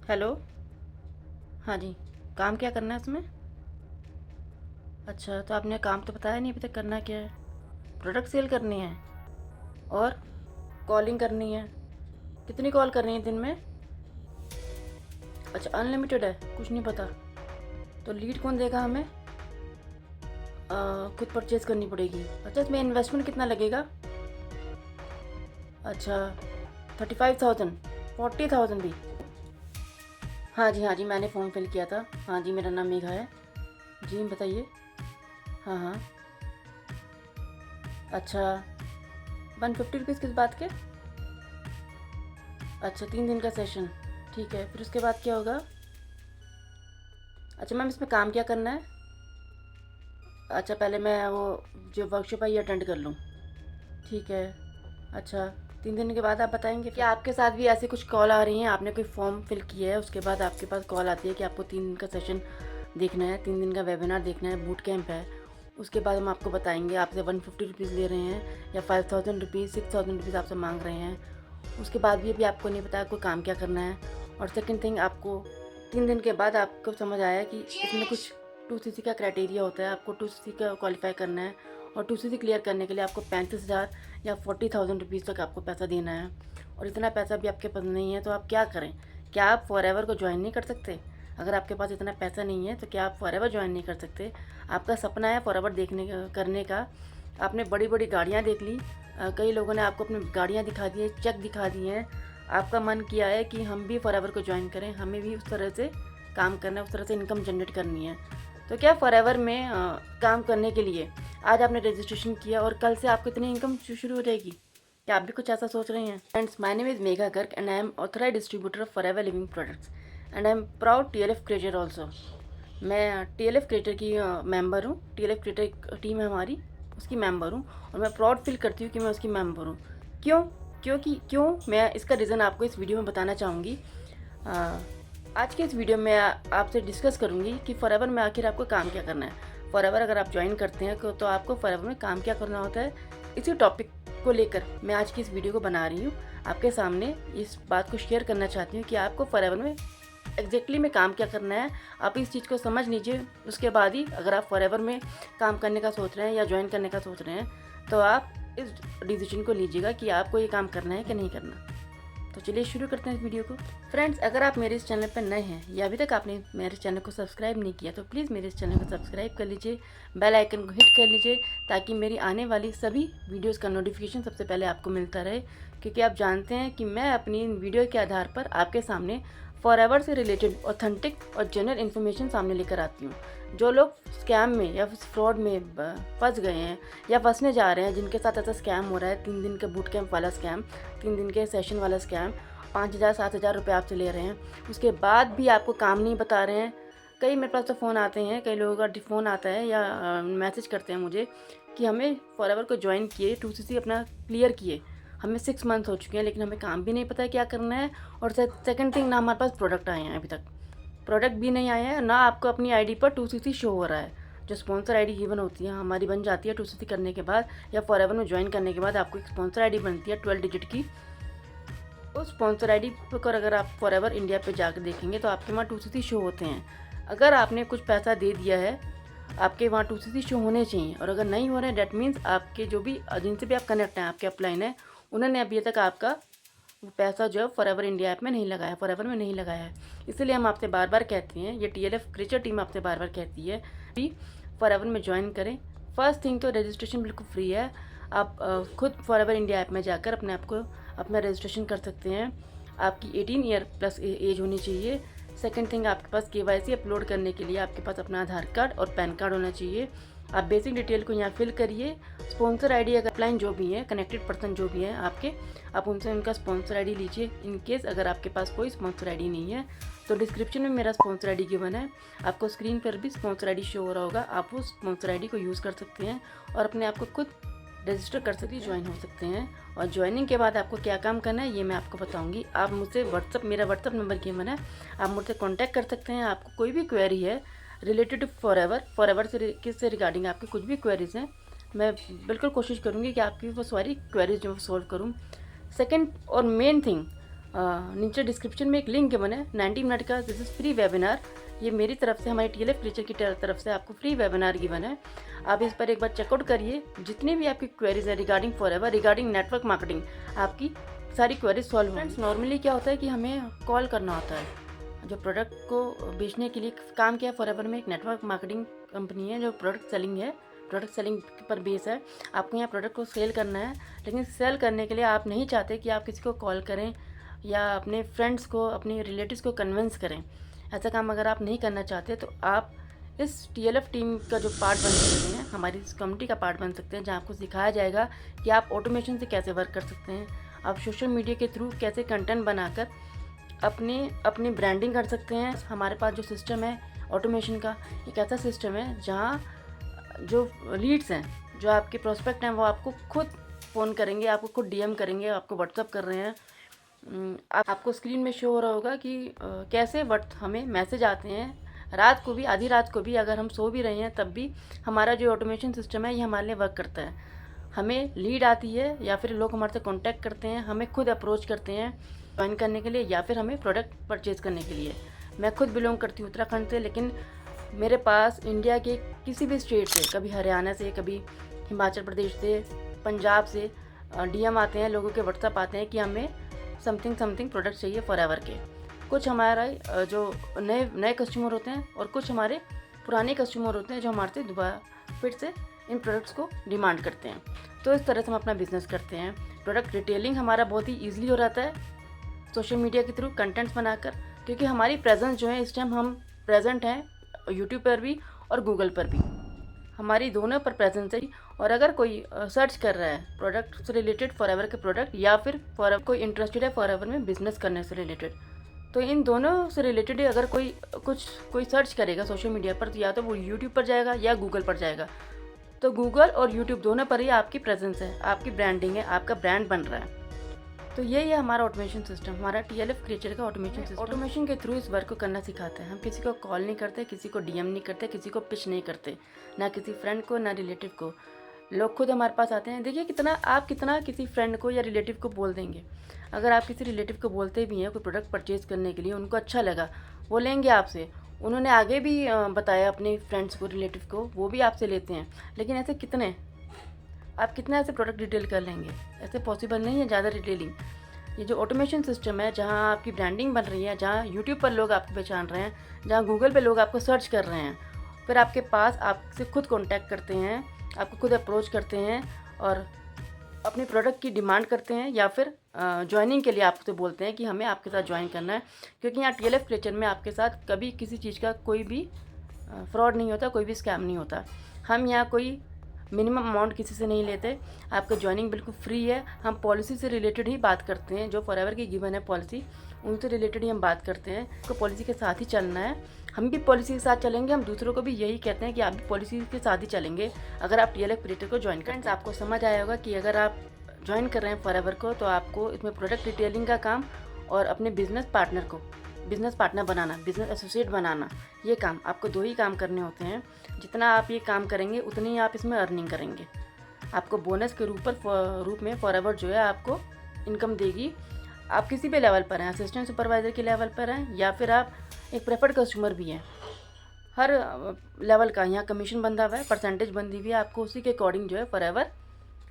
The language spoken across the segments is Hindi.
हेलो। हाँ जी। काम क्या करना है इसमें? अच्छा, तो आपने काम तो बताया नहीं अभी तक करना क्या है। प्रोडक्ट सेल करनी है और कॉलिंग करनी है। कितनी कॉल करनी है दिन में? अच्छा, अनलिमिटेड है, कुछ नहीं पता। तो लीड कौन देगा हमें? खुद परचेज करनी पड़ेगी। अच्छा, इसमें इन्वेस्टमेंट कितना लगेगा? अच्छा, 35,000, 40,000 भी? हाँ जी, हाँ जी, मैंने फॉर्म फिल किया था। हाँ जी, मेरा नाम मेघा है। जी बताइए। हाँ हाँ। अच्छा, 150 रुपीज़ किस बात के? अच्छा, 3 दिन का सेशन। ठीक है, फिर उसके बाद क्या होगा? अच्छा मैम, इसमें काम क्या करना है? अच्छा, पहले मैं वो जो वर्कशॉप है ये अटेंड कर लूँ। ठीक है। अच्छा, 3 दिन के बाद आप बताएंगे। क्या आपके साथ भी ऐसे कुछ कॉल आ रही हैं? आपने कोई फॉर्म फिल किया है, उसके बाद आपके पास कॉल आती है कि आपको 3 दिन का सेशन देखना है, 3 दिन का वेबिनार देखना है, बूट कैंप है। उसके बाद हम आपको बताएंगे। आपसे 150 रुपीज़ ले रहे हैं या 5,000 रुपीज़, 6,000 रुपीज़ आपसे मांग रहे हैं। उसके बाद भी अभी आपको नहीं पता आपको काम क्या करना है। और सेकंड थिंग, आपको 3 दिन के बाद आपको समझ आया कि इसमें कुछ 2CC का क्राइटेरिया होता है, आपको 2CC का क्वालिफाई करना है। और 2CC क्लियर करने के लिए आपको 35,000 या 40,000 रुपीज़ तक आपको पैसा देना है। और इतना पैसा भी आपके पास नहीं है तो आप क्या करें? क्या आप फॉरएवर को ज्वाइन नहीं कर सकते? अगर आपके पास इतना पैसा नहीं है तो क्या आप फॉरएवर ज्वाइन नहीं कर सकते? आपका सपना है फॉरएवर देखने करने का। आपने बड़ी बड़ी गाड़ियाँ देख ली, कई लोगों ने आपको अपनी गाड़ियाँ दिखा दी है, चेक दिखा दिए हैं। आपका मन किया है कि हम भी फॉरएवर को ज्वाइन करें, हमें भी उस तरह से काम करना है, उस तरह से इनकम जनरेट करनी है। तो क्या फॉरएवर में काम करने के लिए आज आपने रजिस्ट्रेशन किया और कल से आपको इतनी इनकम शुरू हो जाएगी? क्या आप भी कुछ ऐसा सोच रहे हैं? Friends, my name is Megha Garg and I am authorised distributor of forever living products and I am proud TLF creator also. मैं TLF क्रिएटर की मेंबर हूँ। TLF क्रिएटर टीम है हमारी, उसकी मेंबर हूँ। और मैं प्राउड फील करती हूँ कि मैं उसकी मेंबर हूँ। क्यों? क्यों मैं इसका रीज़न आपको इस वीडियो में बताना चाहूँगी। आज के इस वीडियो में आपसे डिस्कस करूँगी कि फॉरएवर में आखिर आपको काम क्या करना है। फॉरएवर अगर आप ज्वाइन करते हैं तो आपको फॉरएवर में काम क्या करना होता है, इसी टॉपिक को लेकर मैं आज की इस वीडियो को बना रही हूँ। आपके सामने इस बात को शेयर करना चाहती हूँ कि आपको फॉरएवर में एग्जैक्टली में काम क्या करना है। आप इस चीज़ को समझ लीजिए, उसके बाद ही अगर आप फॉरएवर में काम करने का सोच रहे हैं या ज्वाइन करने का सोच रहे हैं तो आप इस डिसीजन को लीजिएगा कि आपको ये काम करना है कि नहीं करना। तो चलिए शुरू करते हैं इस वीडियो को। फ्रेंड्स, अगर आप मेरे इस चैनल पर नए हैं या अभी तक आपने मेरे चैनल को सब्सक्राइब नहीं किया तो प्लीज़ मेरे इस चैनल को सब्सक्राइब कर लीजिए, बेल आइकन को हिट कर लीजिए ताकि मेरी आने वाली सभी वीडियोस का नोटिफिकेशन सबसे पहले आपको मिलता रहे। क्योंकि आप जानते हैं कि मैं अपनी इन वीडियो के आधार पर आपके सामने फॉरएवर से रिलेटेड ऑथेंटिक और जनरल इन्फॉर्मेशन सामने लेकर आती हूँ। जो लोग स्कैम में या फ्रॉड में फंस गए हैं या फंसने जा रहे हैं, जिनके साथ ऐसा स्कैम हो रहा है, 3 दिन का बूट कैंप वाला स्कैम, 3 दिन के सेशन वाला स्कैम, 5,000 7,000 रुपये आपसे ले रहे हैं, उसके बाद भी आपको काम नहीं बता रहे हैं। कई मेरे पास तो फ़ोन आते हैं, कई लोगों का फ़ोन आता है या मैसेज करते हैं मुझे कि हमें फॉरएवर को ज्वाइन किए, 2CC अपना क्लियर किए, हमें 6 मंथ हो चुके हैं लेकिन हमें काम भी नहीं पता है क्या करना है। और सेकंड थिंग, ना हमारे पास प्रोडक्ट आए हैं, अभी तक प्रोडक्ट भी नहीं आया है, ना आपको अपनी आईडी पर 2CC शो हो रहा है। जो स्पॉन्सर आईडी गिवन होती है हमारी बन जाती है 2CC करने के बाद या फॉरएवर में ज्वाइन करने के बाद आपको एक स्पॉन्सर आईडी बनती है 12 डिजिट की। उस स्पॉन्सर आईडी पर अगर आप फॉरएवर इंडिया पे जाकर देखेंगे तो आपके वहाँ 2CC शो होते हैं। अगर आपने कुछ पैसा दे दिया है, आपके वहाँ 2CC शो होने चाहिए। और अगर नहीं हो रहे हैं, डैट मीन्स आपके जो भी जिनसे भी आप कनेक्ट हैं, आपके अपलाइन है, उन्होंने अभी तक आपका पैसा जो है फॉरएवर इंडिया ऐप में नहीं लगाया, फॉरएवर में नहीं लगाया है। इसलिए हम आपसे बार बार कहते हैं, ये TLF क्रिएटर टीम आपसे बार बार कहती है कि फॉरएवर में ज्वाइन करें। फर्स्ट थिंग तो रजिस्ट्रेशन बिल्कुल फ्री है। आप खुद फॉरएवर इंडिया ऐप में जाकर अपने आप को अपना रजिस्ट्रेशन कर सकते हैं। आपकी 18 ईयर प्लस एज होनी चाहिए। सेकंड थिंग, आपके पास KYC अपलोड करने के लिए आपके पास अपना आधार कार्ड और पैन कार्ड होना चाहिए। आप बेसिक डिटेल को यहाँ फिल करिए। स्पॉन्सर आईडी, अगर अपलाइन जो भी है, कनेक्टेड पर्सन जो भी है आपके, आप उनसे उनका स्पॉन्सर आईडी लीजिए। इन केस अगर आपके पास कोई स्पॉन्सर आईडी नहीं है तो डिस्क्रिप्शन में मेरा स्पॉन्सर आईडी गिवन है, आपको स्क्रीन पर भी स्पॉन्सर आईडी शो हो रहा होगा। आप उस स्पॉन्सर आईडी को यूज़ कर सकते हैं और अपने आप को खुद रजिस्टर कर सकते, ज्वाइन हो सकते हैं। और ज्वाइनिंग के बाद आपको क्या काम करना है ये मैं आपको बताऊंगी। आप मुझसे मेरा व्हाट्सअप नंबर गिवन है, आप मुझसे कॉन्टैक्ट कर सकते हैं। आपको कोई भी क्वेरी है रिलेटेड टू फॉरएवर से किससे रिगार्डिंग आपकी कुछ भी क्वेरीज हैं, मैं बिल्कुल कोशिश करूँगी कि आपकी वो सारी क्वेरीज जो सॉल्व करूँ। सेकंड और मेन थिंग, नीचे डिस्क्रिप्शन में एक लिंक है बने 90 मिनट का, दिस इज़ फ्री वेबिनार। ये मेरी तरफ से, हमारी TLF क्रिएचर की तरफ से आपको फ्री वेबिनार गिवन है। आप इस पर एक बार चेकआउट करिए। जितनी भी आपकी क्वेरीज है regarding forever, regarding network marketing, आपकी सारी क्वेरीज सॉल्व होंगी। फ्रेंड्स, नॉर्मली क्या होता है कि हमें कॉल करना होता है जो प्रोडक्ट को बेचने के लिए काम किया। फॉरएवर में एक नेटवर्क मार्केटिंग कंपनी है जो प्रोडक्ट सेलिंग है, प्रोडक्ट सेलिंग पर बेस है। आपको यहाँ प्रोडक्ट को सेल करना है, लेकिन सेल करने के लिए आप नहीं चाहते कि आप किसी को कॉल करें या अपने फ्रेंड्स को, अपने रिलेटिव्स को कन्विंस करें। ऐसा काम अगर आप नहीं करना चाहते तो आप इस TLF टीम का जो पार्ट बन सकते हैं, हमारी इस कम्युनिटी का पार्ट बन सकते हैं, जहाँ आपको सिखाया जाएगा कि आप ऑटोमेशन से कैसे वर्क कर सकते हैं, आप सोशल मीडिया के थ्रू कैसे कंटेंट बनाकर अपनी ब्रांडिंग कर सकते हैं। हमारे पास जो सिस्टम है ऑटोमेशन का, एक ऐसा सिस्टम है जहाँ जो लीड्स हैं, जो आपके प्रोस्पेक्ट हैं, वो आपको खुद फ़ोन करेंगे, आपको खुद DM करेंगे, आपको व्हाट्सअप कर रहे हैं। आपको स्क्रीन में शो हो रहा होगा कि कैसे हमें मैसेज आते हैं रात को भी, आधी रात को भी, अगर हम सो भी रहे हैं तब भी हमारा जो ऑटोमेशन सिस्टम है ये हमारे लिए वर्क करता है। हमें लीड आती है या फिर लोग हमारे से कांटेक्ट करते हैं, हमें खुद अप्रोच करते हैं ज्वाइन करने के लिए या फिर हमें प्रोडक्ट परचेज़ करने के लिए। मैं खुद बिलोंग करती हूँ उत्तराखंड से, लेकिन मेरे पास इंडिया के किसी भी स्टेट से, कभी हरियाणा से, कभी हिमाचल प्रदेश से, पंजाब से DM आते हैं, लोगों के व्हाट्सअप आते हैं कि हमें समथिंग प्रोडक्ट चाहिए फॉरएवर के। कुछ हमारा जो नए कस्टमर होते हैं और कुछ हमारे पुराने कस्टमर होते हैं जो हमारे से दोबारा फिर से इन प्रोडक्ट्स को डिमांड करते हैं। तो इस तरह से हम अपना बिजनेस करते हैं। प्रोडक्ट रिटेलिंग हमारा बहुत ही ईजिली हो जाता है सोशल मीडिया के थ्रू कंटेंट्स बनाकर, क्योंकि हमारी प्रेजेंस जो है इस टाइम हम प्रेजेंट हैं यूट्यूब पर भी और गूगल पर भी, हमारी दोनों पर प्रेजेंस है। और अगर कोई सर्च कर रहा है प्रोडक्ट से रिलेटेड, फॉरएवर के प्रोडक्ट, या फिर फॉरएवर कोई इंटरेस्टेड है फॉरएवर में बिजनेस करने से रिलेटेड, तो इन दोनों से रिलेटेड अगर कोई सर्च करेगा सोशल मीडिया पर, तो या तो वो यूट्यूब पर जाएगा या गूगल पर जाएगा। तो गूगल और यूट्यूब दोनों पर ही आपकी प्रेजेंस है, आपकी ब्रांडिंग है, आपका ब्रांड बन रहा है। तो यही है हमारा ऑटोमेशन सिस्टम, हमारा TLF क्रिएचर का ऑटोमेशन सिस्टम। ऑटोमेशन के थ्रू इस वर्क को करना सिखाते हैं। हम किसी को कॉल नहीं करते, किसी को DM नहीं करते, किसी को पिच नहीं करते, ना किसी फ्रेंड को, ना रिलेटिव को। लोग खुद हमारे पास आते हैं। देखिए आप कितना किसी फ्रेंड को या रिलेटिव को बोल देंगे। अगर आप किसी रिलेटिव को बोलते भी हैं कोई प्रोडक्ट परचेज़ करने के लिए, उनको अच्छा लगा, वो लेंगे आपसे। उन्होंने आगे भी बताया अपने फ्रेंड्स को, रिलेटिव को, वो भी आपसे लेते हैं। लेकिन ऐसे कितने, आप कितना ऐसे प्रोडक्ट डिटेल कर लेंगे? ऐसे पॉसिबल नहीं है ज़्यादा डिटेलिंग। ये जो ऑटोमेशन सिस्टम है, जहाँ आपकी ब्रांडिंग बन रही है, जहाँ यूट्यूब पर लोग आपको पहचान रहे हैं, जहाँ गूगल पे लोग आपको सर्च कर रहे हैं, फिर आपके पास आपसे खुद कांटेक्ट करते हैं, आपको खुद अप्रोच करते हैं और अपने प्रोडक्ट की डिमांड करते हैं, या फिर ज्वाइनिंग के लिए आपसे बोलते हैं कि हमें आपके साथ ज्वाइन करना है। क्योंकि यहाँ TLF क्रिएचर में आपके साथ कभी किसी चीज़ का कोई भी फ्रॉड नहीं होता, कोई भी स्कैम नहीं होता। हम यहाँ कोई मिनिमम अमाउंट किसी से नहीं लेते। आपका ज्वाइनिंग बिल्कुल फ्री है। हम पॉलिसी से रिलेटेड ही बात करते हैं, जो फॉरएवर की गिवन है पॉलिसी, उनसे रिलेटेड ही हम बात करते हैं। तो पॉलिसी के साथ ही चलना है, हम भी पॉलिसी के साथ चलेंगे। हम दूसरों को भी यही कहते हैं कि आप भी पॉलिसी के साथ ही चलेंगे अगर आप TLF क्रिएटर को ज्वाइन करें। आपको समझ आया होगा कि अगर आप ज्वाइन कर रहे हैं फॉरएवर को, तो आपको इसमें प्रोडक्ट डिटेलिंग का काम और अपने बिजनेस पार्टनर बनाना, बिजनेस एसोसिएट बनाना, ये काम आपको 2 ही काम करने होते हैं। जितना आप ये काम करेंगे उतनी ही आप इसमें अर्निंग करेंगे। आपको बोनस के रूप में फॉरएवर जो है आपको इनकम देगी। आप किसी भी लेवल पर हैं, असिस्टेंट सुपरवाइज़र के लेवल पर हैं या फिर आप एक प्रेफर्ड कस्टमर भी हैं, हर लेवल का यहाँ कमीशन बंधा हुआ है, परसेंटेज बंधी हुई है। आपको उसी के अकॉर्डिंग जो है फॉरएवर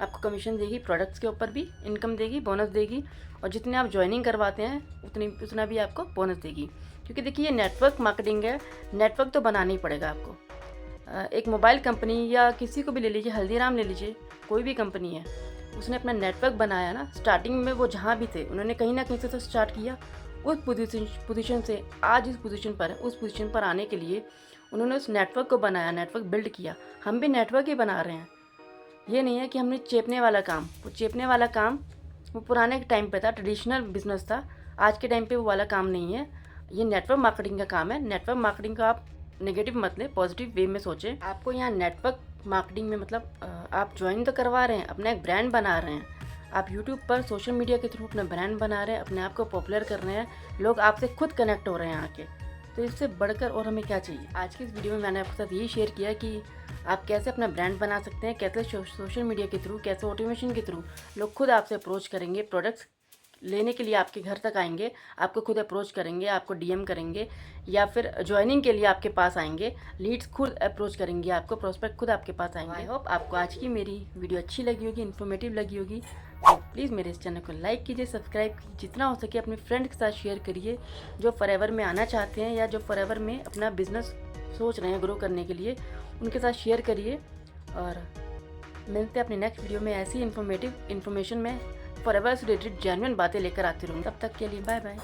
आपको कमीशन देगी, प्रोडक्ट्स के ऊपर भी इनकम देगी, बोनस देगी, और जितने आप ज्वाइनिंग करवाते हैं उतना भी आपको बोनस देगी। क्योंकि देखिए ये नेटवर्क मार्केटिंग है, नेटवर्क तो बनाना ही पड़ेगा आपको। एक मोबाइल कंपनी या किसी को भी ले लीजिए, हल्दीराम ले लीजिए, कोई भी कंपनी है, उसने अपना नेटवर्क बनाया ना। स्टार्टिंग में वो जहाँ भी थे उन्होंने कहीं ना कहीं से तो स्टार्ट किया। उस पोजीशन से आज इस पोजीशन पर है, उस पोजीशन पर आने के लिए उन्होंने उस नेटवर्क को बनाया, नेटवर्क बिल्ड किया। हम भी नेटवर्क ही बना रहे हैं। ये नहीं है कि हमने चेपने वाला काम वो पुराने टाइम पे था, ट्रेडिशनल बिजनेस था। आज के टाइम पे वो वाला काम नहीं है, ये नेटवर्क मार्केटिंग का काम है। नेटवर्क मार्केटिंग का आप नेगेटिव मत लें, पॉजिटिव वे में सोचें। आपको यहाँ नेटवर्क मार्केटिंग में मतलब आप ज्वाइन तो करवा रहे हैं, अपना एक ब्रांड बना रहे हैं। आप यूट्यूब पर सोशल मीडिया के थ्रू अपना ब्रांड बना रहे हैं, अपने आप को पॉपुलर कर रहे हैं, लोग आपसे खुद कनेक्ट हो रहे हैं आके। तो इससे बढ़कर और हमें क्या चाहिए। आज की इस वीडियो में मैंने आपके साथ यही शेयर किया कि आप कैसे अपना ब्रांड बना सकते हैं, कैसे सोशल मीडिया के थ्रू, कैसे ऑटोमेशन के थ्रू लोग खुद आपसे अप्रोच करेंगे प्रोडक्ट्स लेने के लिए आपके घर तक आएंगे, आपको खुद अप्रोच करेंगे, आपको डीएम करेंगे, या फिर ज्वाइनिंग के लिए आपके पास आएंगे, लीड्स खुद अप्रोच करेंगे आपको, प्रोस्पेक्ट खुद आपके पास आएंगे। आई होप आपको आज की मेरी वीडियो अच्छी लगी होगी, इन्फॉर्मेटिव लगी होगी। तो प्लीज़ मेरे इस चैनल को लाइक कीजिए, सब्सक्राइब कीजिए, जितना हो सके अपने फ्रेंड के साथ शेयर करिए जो फॉरएवर में आना चाहते हैं या जो फॉरएवर में अपना बिजनेस सोच रहे हैं ग्रो करने के लिए, उनके साथ शेयर करिए। और मिलते हैं अपनी नेक्स्ट वीडियो में ऐसी इन्फॉर्मेटिव इन्फॉर्मेशन में फॉरएवर से रिलेटेड जेन्युइन बातें लेकर आती रहूँगी। तब तक के लिए बाय बाय।